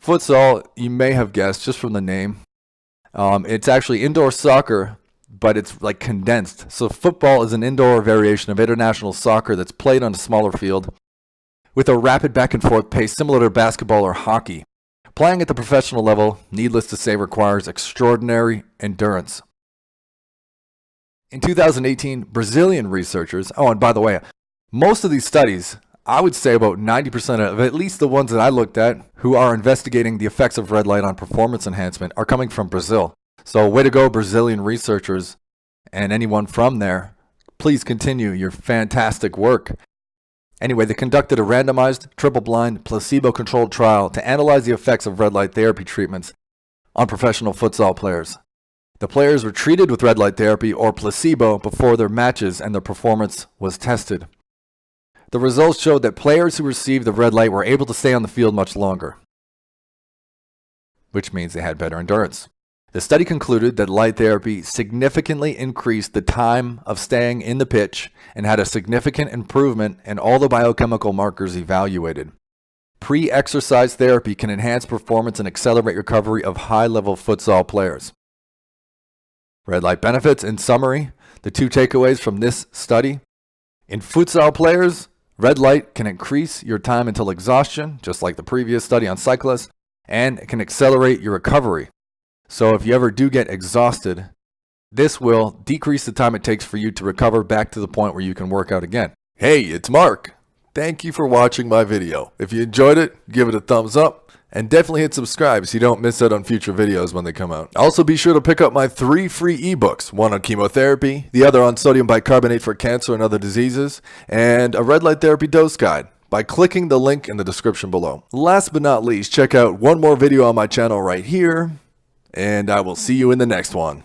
Futsal, you may have guessed just from the name. It's actually indoor soccer, but it's like condensed. So football is an indoor variation of international soccer that's played on a smaller field with a rapid back and forth pace similar to basketball or hockey. Playing at the professional level, needless to say, requires extraordinary endurance. In 2018, Brazilian researchers, and by the way, most of these studies, I would say about 90% of at least the ones that I looked at who are investigating the effects of red light on performance enhancement are coming from Brazil. So way to go, Brazilian researchers, and anyone from there. Please continue your fantastic work. Anyway, they conducted a randomized, triple-blind, placebo-controlled trial to analyze the effects of red light therapy treatments on professional futsal players. The players were treated with red light therapy or placebo before their matches, and their performance was tested. The results showed that players who received the red light were able to stay on the field much longer, which means they had better endurance. The study concluded that light therapy significantly increased the time of staying in the pitch and had a significant improvement in all the biochemical markers evaluated. Pre-exercise therapy can enhance performance and accelerate recovery of high-level futsal players. Red light benefits. In summary, the two takeaways from this study. In futsal players, red light can increase your time until exhaustion, just like the previous study on cyclists, and it can accelerate your recovery. So if you ever do get exhausted, this will decrease the time it takes for you to recover back to the point where you can work out again. Hey, it's Mark. Thank you for watching my video. If you enjoyed it, give it a thumbs up and definitely hit subscribe so you don't miss out on future videos when they come out. Also be sure to pick up my 3 free ebooks, one on chemotherapy, the other on sodium bicarbonate for cancer and other diseases, and a red light therapy dose guide by clicking the link in the description below. Last but not least, check out one more video on my channel right here, and I will see you in the next one.